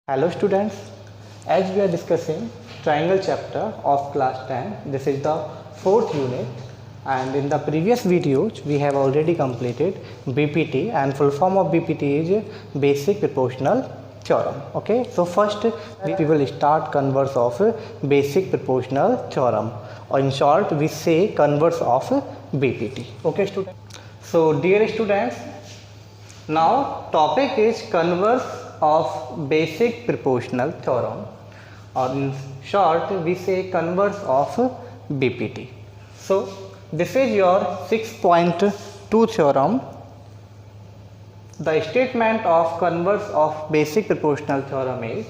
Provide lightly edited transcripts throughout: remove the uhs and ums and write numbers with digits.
Hello students, as we are discussing triangle chapter of class 10, this is the fourth unit, and in the previous videos we have already completed BPT, and full form of BPT is basic proportional theorem. Okay, so first we will start converse of basic proportional theorem, or in short we say converse of BPT. Okay students, so dear students, now topic is converse of basic proportional theorem, or in short we say converse of BPT. So this is your 6.2 theorem. The statement of converse of basic proportional theorem is,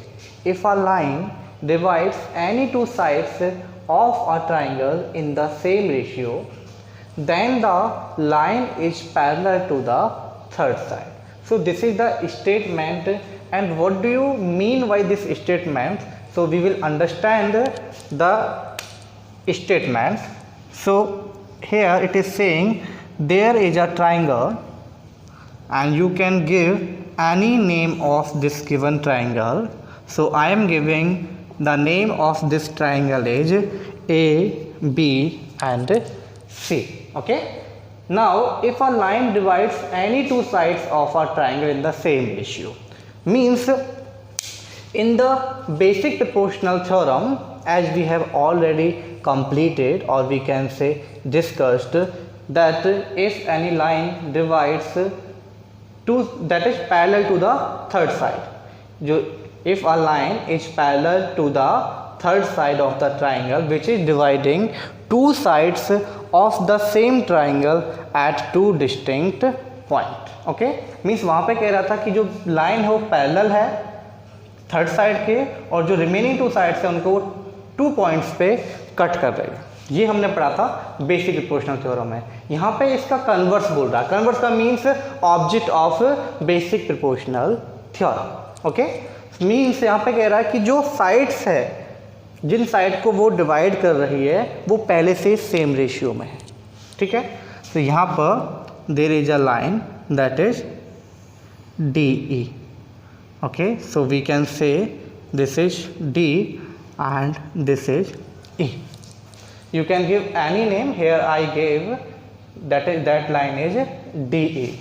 if a line divides any two sides of a triangle in the same ratio, then the line is parallel to the third side. So this is the statement, and what do you mean by this statement? So we will understand the statement. So here it is saying there is a triangle, and you can give any name of this given triangle. So I am giving the name of this triangle is A, B and C. Okay. Now if a line divides any two sides of a triangle in the same ratio, means in the basic proportional theorem, as we have already completed, or we can say discussed, that if any line divides two, that is parallel to the third side, if a line is parallel to the third side of the triangle which is dividing two sides of the same triangle at two distinct point. Okay, means वहाँ पे कह रहा था कि जो line है वो parallel है थर्ड साइड के, और जो रिमेनिंग टू साइड्स है उनको वो 2 पॉइंट्स पे कट कर रही है. ये हमने पढ़ा था बेसिक प्रोपोर्शनल थ्योरम में. यहाँ पे इसका कन्वर्स बोल रहा है. कन्वर्स का means object of basic proportional theorem. Okay, means यहाँ पे कह रहा है कि जो साइड्स है, जिन साइड को वो डिवाइड कर रही है, वो पहले से सेम रेशियो में है. ठीक है, तो यहाँ पर there is a line that is DE. Okay, so we can say this is D and this is E. You can give any name. Here I gave that line is DE.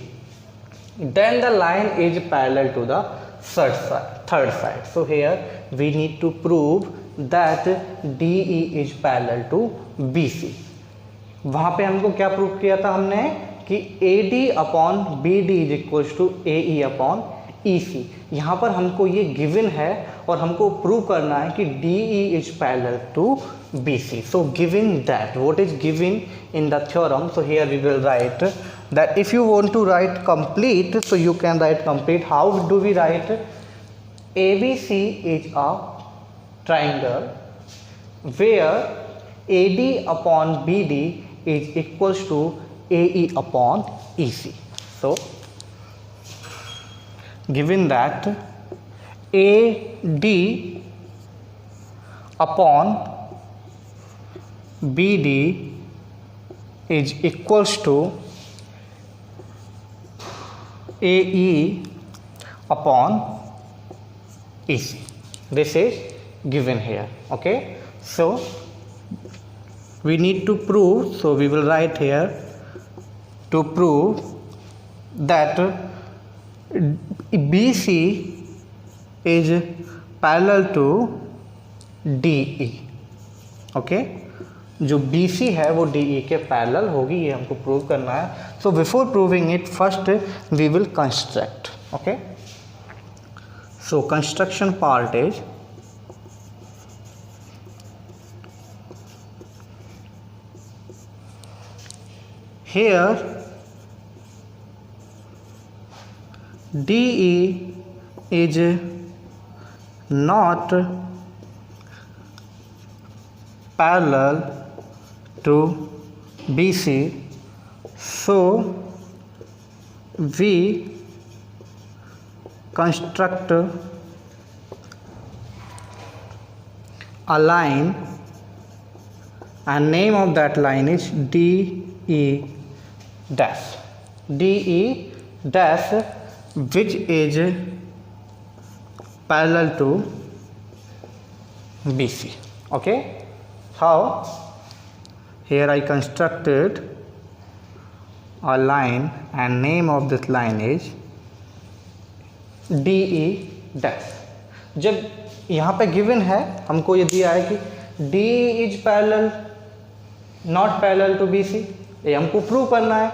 Then the line is parallel to the third side. So here we need to prove that DE is parallel to BC. वहाँ पे हमको क्या prove किया था हमने कि AD upon BD is equals to AE upon EC. यहाँ पर हमको ये गिवन है और हमको प्रूव करना है कि DE is parallel to BC. So given that, what is given in the theorem, so here we will write that. If you want to write complete, so you can write complete. How do we write? ABC is a triangle where AD upon BD is equals to AE upon EC. So given that AD upon BD is equals to AE upon EC. This is given here. Okay, so we need to prove, so we will write here to prove that BC is parallel to DE. Okay, जो BC है वो DE के parallel होगी, ये हमको prove करना है. So before proving it, first we will construct. Okay, so construction part is, here DE is not parallel to BC, so we construct a line, and name of that line is DE dash. DE dash which is parallel to BC. Okay, how? Here I constructed a line and name of this line is DE dash. जब यहाँ पे given है, हमको ये दिया है कि DE is parallel not parallel to BC, ये हमको प्रूव करना है,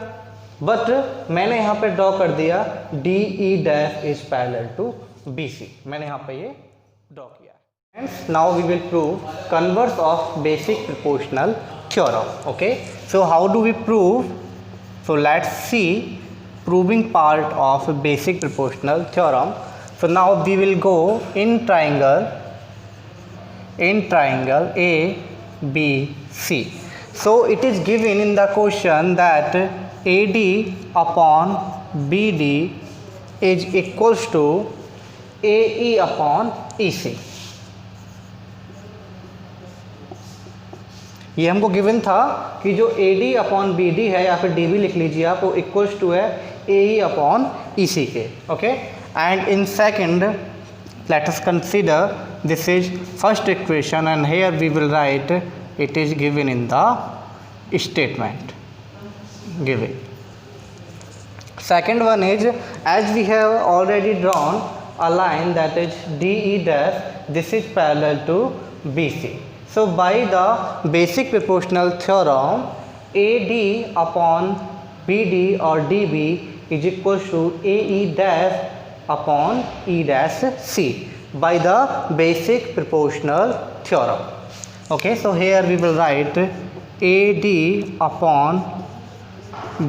बट मैंने यहाँ पे ड्रॉ कर दिया DE dash is parallel to BC, मैंने यहाँ पे ये ड्रॉ किया। Hence now we will prove converse of basic proportional theorem. Okay, so how do we prove? So let's see proving part of basic proportional theorem. So now we will go in triangle A B C. So it is given in the question that AD upon BD is equals to AE upon EC. ये हमको given था कि जो AD upon BD है या फिर DB लिख लीजिए आप, वो इक्वल्स टू है AE अपॉन EC के। Okay, and in second let us consider this is first equation and here we will write it is given in the statement given. Second one is, as we have already drawn a line that is DE dash, this is parallel to BC. So by the basic proportional theorem, AD upon BD or DB is equals to AE dash upon E dash C by the basic proportional theorem. Okay, so here we will write AD upon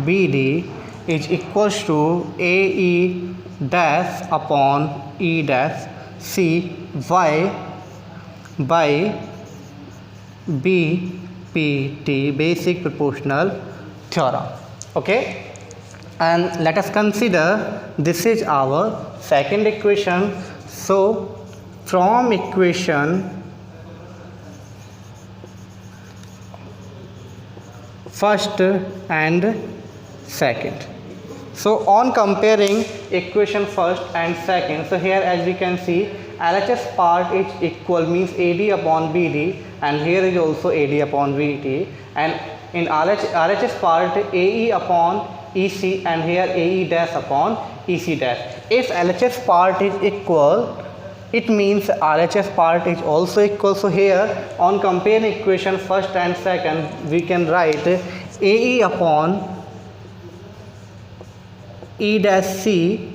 BD is equals to AE dash upon E dash C by BPT, basic proportional theorem. Okay, and let us consider this is our second equation. So from equation first and second, so on comparing equation first and second, so here as we can see LHS part is equal, means AD upon BD, and here is also AD upon BD, and in RHS part AE upon EC, and here AE dash upon EC dash. If LHS part is equal, it means RHS part is also equal. So here on comparing equation first and second, we can write AE upon E dash C,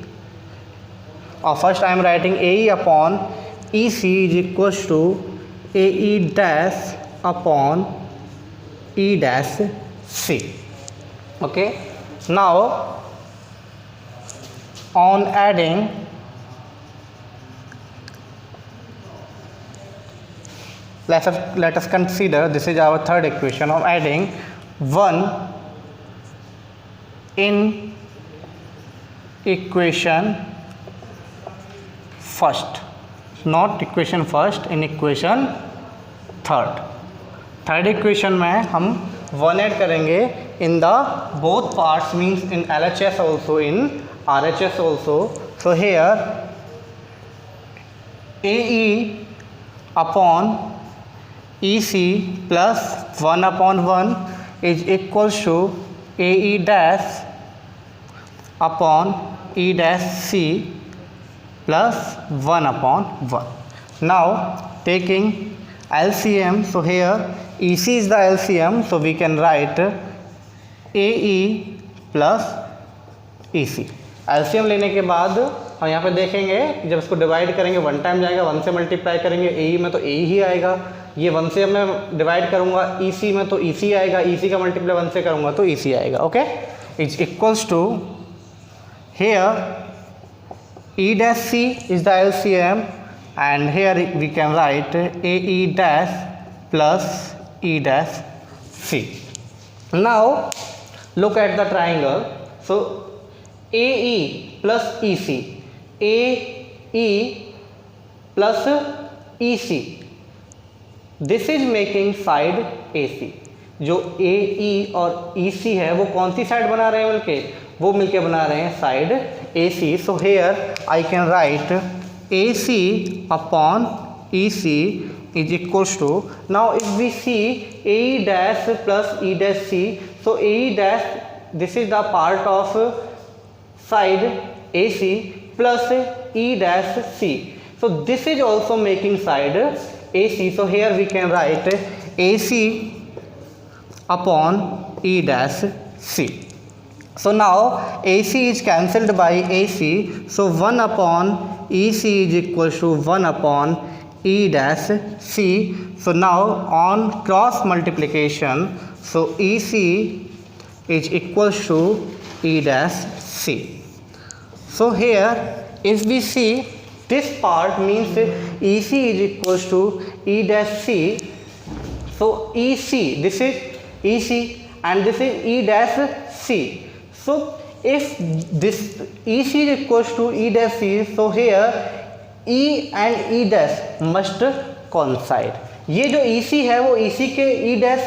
or first I am writing AE upon EC is equals to AE dash upon E dash C. Okay, now on adding, let us consider this is our third equation of adding 1 in equation first, not equation first, in equation third equation में हम 1 add करेंगे in the both parts, means in LHS also in RHS also. So here AE upon EC plus 1/1 is equals to AE dash upon E dash C plus 1/1. Now taking LCM, so here EC is the LCM, so we can write AE plus EC. LCM लेने के बाद हम यहाँ पे देखेंगे जब इसको divide करेंगे 1 टाइम जाएगा, 1 से मल्टीप्लाई करेंगे AE में तो AE ही आएगा, ये 1 से मैं डिवाइड करूँगा EC में तो EC आएगा, EC का मल्टीप्लाई 1 से करूँगा तो EC आएगा. Okay, is equals to here E dash C is the LCM, and here we can write AE dash plus E dash C. Now look at the triangle. So AE plus EC, AE plus EC, this is making side AC. जो AE और EC है वो कौन सी side बना रहे हैं वो मिलके बना रहे हैं side AC. So here I can write AC upon EC is equals to, now if we see AE dash plus E dash C, so AE dash, this is the part of side AC plus E dash C, so this is also making side AC, so here we can write AC upon E dash C. So now AC is cancelled by AC, so 1 upon EC is equals to 1 upon E dash C. So now on cross multiplication, so EC is equals to E dash C. So here if we see this part means EC is equals to E dash C, so EC, this is EC and this is E dash C. So if this EC is equals to E dash C, so here E and E dash must coincide. ये जो EC है वो EC के E dash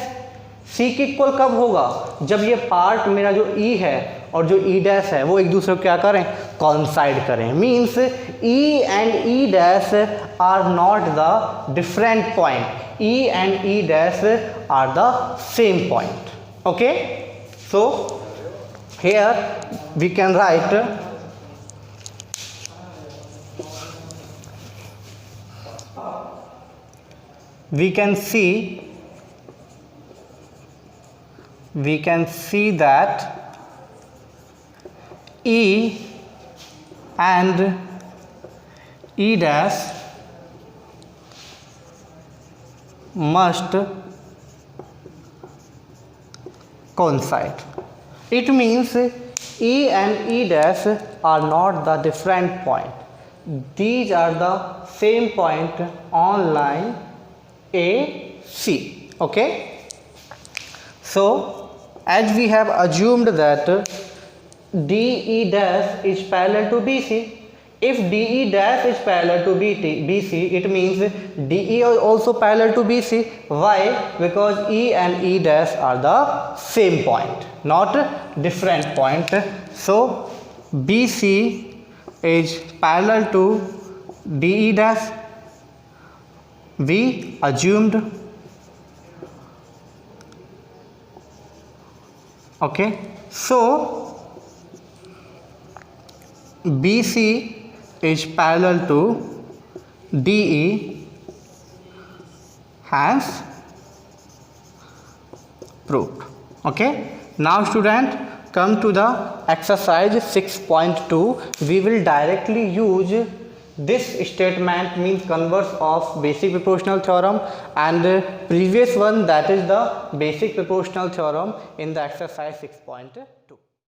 C के equal कब होगा, जब ये पार्ट मेरा जो E है और जो E dash है वो एक दूसरे को क्या करें, coincide करें. Means E and E dash are not the different point. E and E dash are the same point. Okay, so here we can write we can see that E and E dash must coincide. It means E and E dash are not the different point. These are the same point on line AC. Okay. So as we have assumed that DE dash is parallel to BC, if DE dash is parallel to BC, it means DE is also parallel to BC. Why? Because E and E dash are the same point, not different point. So BC is parallel to DE dash, we assumed. Okay, so BC is parallel to DE, hence proved. Okay, now student, come to the exercise 6.2. we will directly use this statement, means converse of basic proportional theorem, and previous one, that is the basic proportional theorem in the exercise 6.2.